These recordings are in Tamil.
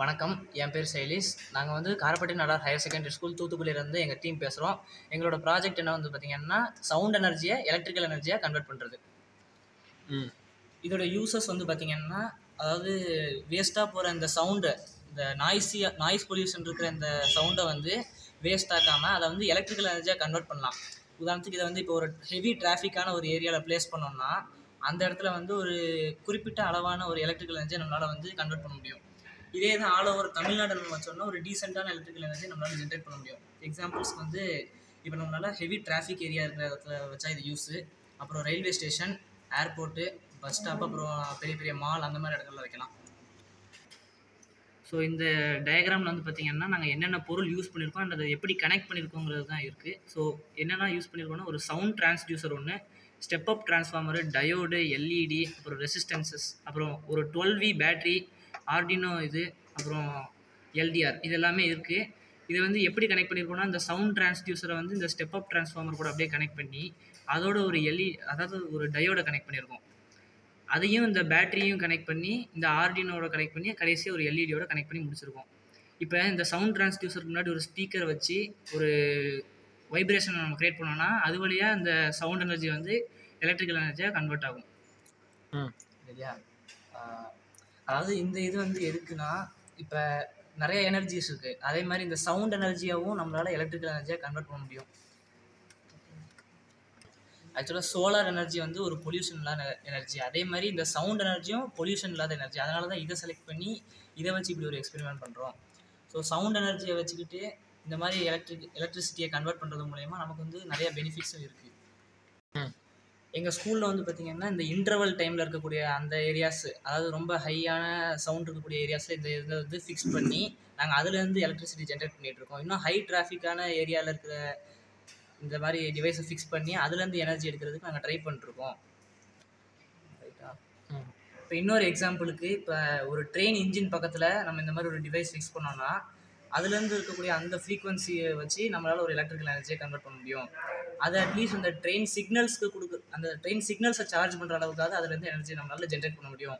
வணக்கம். என் பேர் சைலிஷ். நாங்கள் வந்து Karapatti Nadar higher secondary school தூத்துக்குடியிலேருந்து எங்கள் டீம் பேசுகிறோம். எங்களோட ப்ராஜெக்ட் என்ன வந்து பார்த்திங்கன்னா, சவுண்ட் எனர்ஜியை எலக்ட்ரிக்கல் எனர்ஜியாக கன்வெர்ட் பண்ணுறது. இதோட யூசஸ் வந்து பார்த்திங்கன்னா, அதாவது வேஸ்ட்டாக போகிற இந்த சவுண்டை, இந்த நாய்ஸ் பொல்யூஷன் இருக்கிற இந்த சவுண்டை வந்து வேஸ்ட் ஆக்காமல் அதை வந்து எலக்ட்ரிக்கல் எனர்ஜியாக கன்வெர்ட் பண்ணலாம். உதாரணத்துக்கு இதை வந்து இப்போ ஒரு ஹெவி டிராஃபிக்கான ஒரு ஏரியாவில் ப்ளேஸ் பண்ணோம்னா, அந்த இடத்துல வந்து ஒரு குறிப்பிட்ட அளவான ஒரு எலக்ட்ரிக்கல் எனர்ஜியை நம்மளால் வந்து கன்வெர்ட் பண்ண முடியும். இதே தான் ஆல் ஓவர் தமிழ்நாடு நம்ம வச்சோம்னா ஒரு டீசெண்டான எலக்ட்ரிக்கல் எனர்ஜி நம்மளால் ஜென்ரேட் பண்ண முடியும். எக்ஸாம்பிள்ஸ்க்கு வந்து இப்போ நம்மளால் ஹெவி டிராஃபிக் ஏரியா இருக்கிற இடத்துல வச்சா இது யூஸு. அப்புறம் railway station, airport, bus stop, அப்புறம் பெரிய பெரிய மால், அந்த மாதிரி இடங்கள்ல வைக்கலாம். ஸோ இந்த டயக்ராமில் வந்து பார்த்திங்கன்னா நாங்கள் என்னென்ன பொருள் யூஸ் பண்ணியிருக்கோம் அண்ட் அதை எப்படி கனெக்ட் பண்ணியிருக்கோங்கிறது தான் இருக்குது. ஸோ என்னென்ன யூஸ் பண்ணியிருக்கோம்னா ஒரு சவுண்ட் டிரான்ஸ்டியூசர் ஒன்று, step up transformer, diode, LED, அப்புறம் ரெசிஸ்டன்சஸ், அப்புறம் ஒரு 12V பேட்ரி, ஆர்டினோ இது, அப்புறம் எல்டிஆர், இது எல்லாமே இருக்குது. இதை வந்து எப்படி கனெக்ட் பண்ணியிருக்கோம்னா இந்த சவுண்ட் டிரான்ஸ்டியூசரை வந்து இந்த ஸ்டெப் அப் டிரான்ஸ்ஃபார்மர் கூட அப்படியே கனெக்ட் பண்ணி அதோட ஒரு அதாவது ஒரு டயோடை கனெக்ட் பண்ணியிருக்கோம். அதையும் இந்த பேட்டரியும் கனெக்ட் பண்ணி இந்த ஆர்டினோட கனெக்ட் பண்ணி கடைசியாக ஒரு எல்இடியோட கனெக்ட் பண்ணி முடிச்சிருக்கோம். இப்போ இந்த சவுண்ட் டிரான்ஸ்டியூசருக்கு முன்னாடி ஒரு ஸ்பீக்கரை வச்சு ஒரு வைப்ரேஷன் நம்ம க்ரியேட் பண்ணோம்னா அது வழியாக இந்த சவுண்ட் எனர்ஜி வந்து எலக்ட்ரிக்கல் எனர்ஜியாக கன்வெர்ட் ஆகும். சரியா? அதாவது இந்த இது வந்து எதுக்குன்னா, இப்போ நிறைய எனர்ஜிஸ் இருக்குது. அதே மாதிரி இந்த சவுண்ட் எனர்ஜியாகவும் நம்மளால் எலக்ட்ரிக்கல் எனர்ஜியாக கன்வெர்ட் பண்ண முடியும். ஆக்சுவலாக சோலார் எனர்ஜி வந்து ஒரு பொல்யூஷன் இல்லாத எனர்ஜி. அதே மாதிரி இந்த சவுண்ட் எனர்ஜியும் பொல்யூஷன் இல்லாத எனர்ஜி. அதனால தான் இதை செலக்ட் பண்ணி இதை வச்சு இப்படி ஒரு எக்ஸ்பெரிமெண்ட் பண்ணுறோம். ஸோ சவுண்ட் எனர்ஜியை வச்சுக்கிட்டு இந்த மாதிரி எலக்ட்ரிசிட்டியை கன்வெர்ட் பண்ணுறது மூலயமா நமக்கு வந்து நிறைய பெனிஃபிட்ஸும் இருக்குது. எங்கள் ஸ்கூலில் வந்து பார்த்திங்கன்னா இந்த இன்டர்வல் டைமில் இருக்கக்கூடிய அந்த ஏரியாஸ், அதாவது ரொம்ப ஹையான சவுண்ட் இருக்கக்கூடிய ஏரியாஸில் இந்த இதை வந்து ஃபிக்ஸ் பண்ணி நாங்கள் அதுலேருந்து எலக்ட்ரிசிட்டி ஜென்ரேட் பண்ணிகிட்ருக்கோம். இன்னும் ஹை டிராஃபிக்கான ஏரியாவில் இருக்கிற இந்த மாதிரி டிவைஸை ஃபிக்ஸ் பண்ணி அதுலேருந்து எனர்ஜி எடுக்கிறதுக்கு நாங்கள் ட்ரை பண்ணிட்டுருக்கோம். ரைட்டா? இப்போ இன்னொரு எக்ஸாம்பிளுக்கு, இப்போ ஒரு ட்ரெயின் இன்ஜின் பக்கத்தில் நம்ம இந்த மாதிரி ஒரு டிவைஸ் ஃபிக்ஸ் பண்ணோம்னா அதுலேருந்து இருக்கக்கூடிய அந்த ஃப்ரீக்வன்சியை வச்சு நம்மளால் ஒரு எலக்ட்ரிக்கல் எனர்ஜியை கன்வெர்ட் பண்ண முடியும். அது அட்லீஸ்ட் அந்த ட்ரெயின் சிக்னல்ஸ்க்கு அந்த ட்ரெயின் சிக்னல்ஸை சார்ஜ் பண்ணுற அளவுக்காக அதுலேருந்து எனர்ஜி நம்மளால் ஜென்ரேட் பண்ண முடியும்.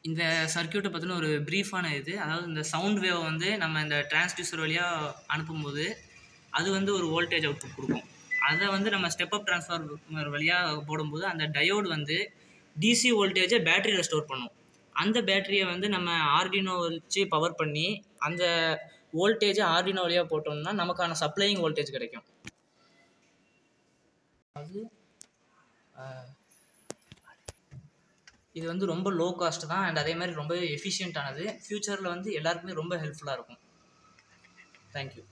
இந்த சர்க்கியூட்டை பற்றின ஒரு ப்ரீஃபான இது, அதாவது இந்த சவுண்ட் வேவை வந்து நம்ம இந்த டிரான்ஸ்டியூசர் வழியாக அனுப்பும்போது அது வந்து ஒரு வோல்டேஜ் அவுட்புட் கொடுக்கும். அதை வந்து நம்ம ஸ்டெப் அப் டிரான்ஸ்ஃபார்மர் வழியாக போடும்போது அந்த டயோடு வந்து டிசி வோல்டேஜை பேட்டரியில் ஸ்டோர் பண்ணும். அந்த பேட்டரியை வந்து நம்ம ஆர்டினோ வச்சு பவர் பண்ணி அந்த வோல்டேஜை ஆர்டினோ வழியாக போட்டோம்னா நமக்கான சப்ளையிங் வோல்டேஜ் கிடைக்கும். அது இது வந்து ரொம்ப லோ காஸ்ட் தான் அண்ட் அதே மாதிரி ரொம்ப எஃபிஷியன்ட்டானது. ஃப்யூச்சரில் வந்து எல்லாருக்குமே ரொம்ப ஹெல்ப்ஃபுல்லாக இருக்கும். தேங்க்யூ.